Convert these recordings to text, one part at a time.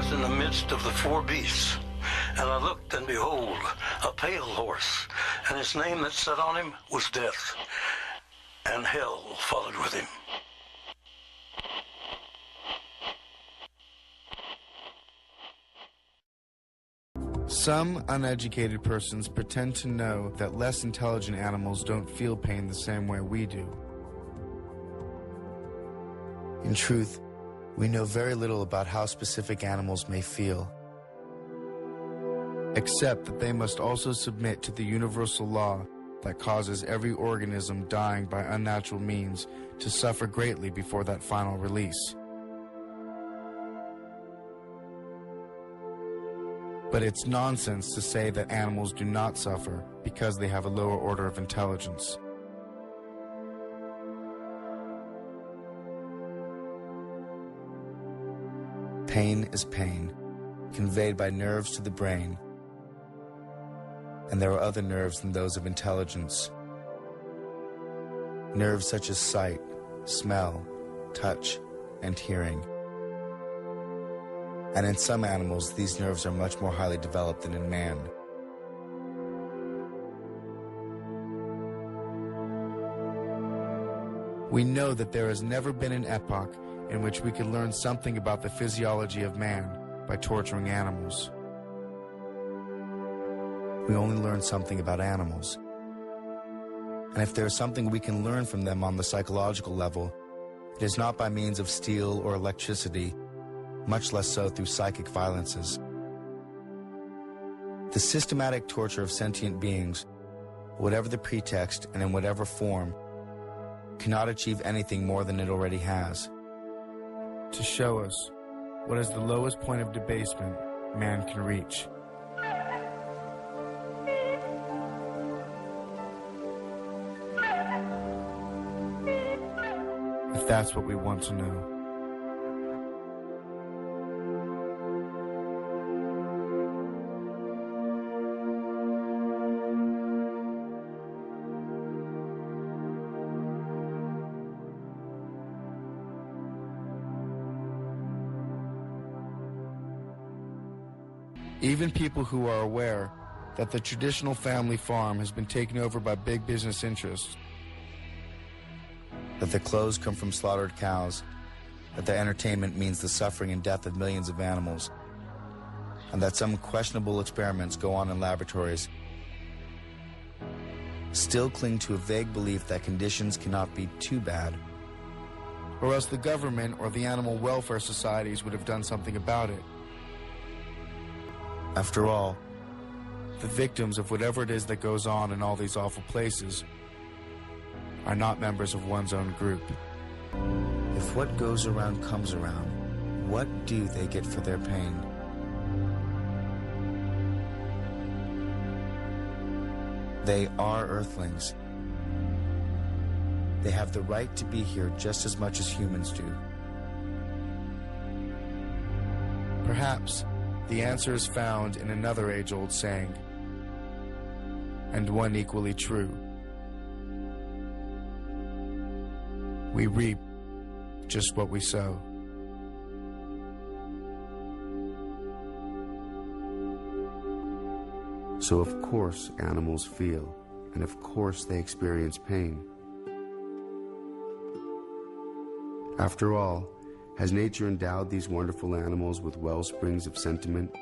was in the midst of the four beasts, and I looked, and behold, a pale horse, and his name that sat on him was Death, and hell followed with him. Some uneducated persons pretend to know that less intelligent animals don't feel pain the same way we do. In truth, we know very little about how specific animals may feel, except that they must also submit to the universal law that causes every organism dying by unnatural means to suffer greatly before that final release. But it's nonsense to say that animals do not suffer because they have a lower order of intelligence. Pain is pain, conveyed by nerves to the brain, and there are other nerves than those of intelligence. Nerves such as sight, smell, touch, and hearing. And in some animals, these nerves are much more highly developed than in man. We know that there has never been an epoch in which we could learn something about the physiology of man by torturing animals. We only learn something about animals. And if there is something we can learn from them on the psychological level, it is not by means of steel or electricity, much less so through psychic violences. The systematic torture of sentient beings, whatever the pretext and in whatever form, cannot achieve anything more than it already has. To show us what is the lowest point of debasement man can reach. If that's what we want to know. Even people who are aware that the traditional family farm has been taken over by big business interests, that the clothes come from slaughtered cows, that their entertainment means the suffering and death of millions of animals, and that some questionable experiments go on in laboratories, still cling to a vague belief that conditions cannot be too bad, or else the government or the animal welfare societies would have done something about it. After all, the victims of whatever it is that goes on in all these awful places are not members of one's own group. If what goes around comes around, what do they get for their pain? They are Earthlings. They have the right to be here just as much as humans do. Perhaps the answer is found in another age-old saying, and one equally true. We reap just what we sow. So of course animals feel, and of course they experience pain. After all, has nature endowed these wonderful animals with well springs of sentiment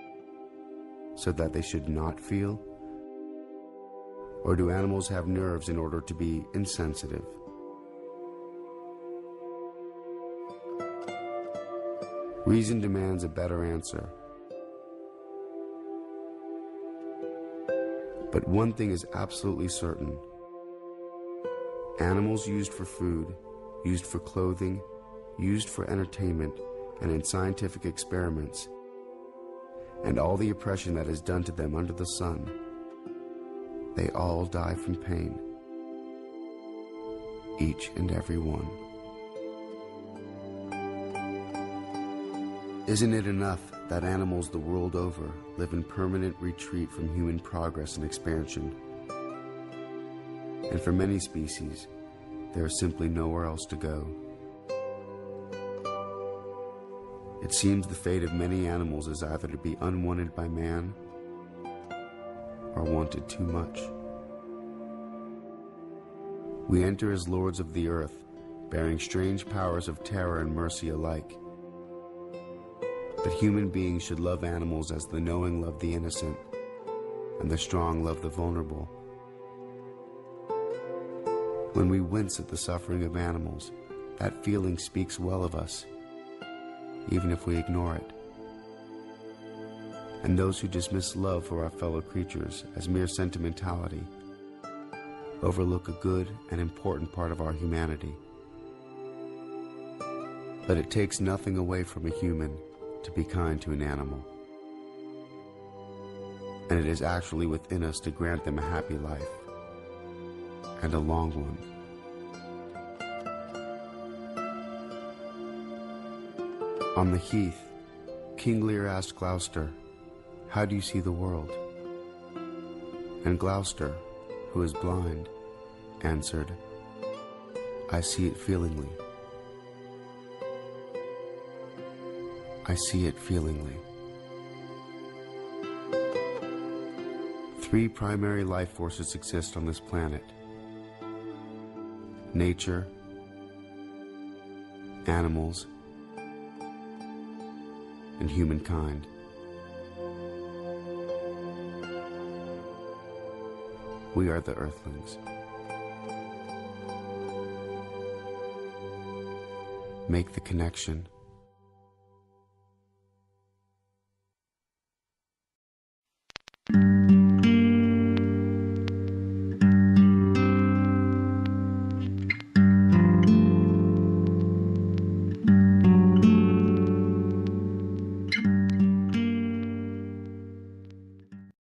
so that they should not feel? Or do animals have nerves in order to be insensitive? Reason demands a better answer. But one thing is absolutely certain. Animals used for food, used for clothing, used for entertainment, and in scientific experiments, and all the oppression that is done to them under the sun, they all die from pain. Each and every one. Isn't it enough that animals the world over live in permanent retreat from human progress and expansion? And for many species, there is simply nowhere else to go. It seems the fate of many animals is either to be unwanted by man or wanted too much. We enter as lords of the earth, bearing strange powers of terror and mercy alike. But human beings should love animals as the knowing love the innocent, and the strong love the vulnerable. When we wince at the suffering of animals, that feeling speaks well of us, even if we ignore it. And those who dismiss love for our fellow creatures as mere sentimentality overlook a good and important part of our humanity. But it takes nothing away from a human to be kind to an animal. And it is actually within us to grant them a happy life, and a long one. On the heath, King Lear asked Gloucester, "How do you see the world?" And Gloucester, who is blind, answered, "I see it feelingly. I see it feelingly." Three primary life forces exist on this planet: nature, animals, and humankind. We are the Earthlings. Make the connection.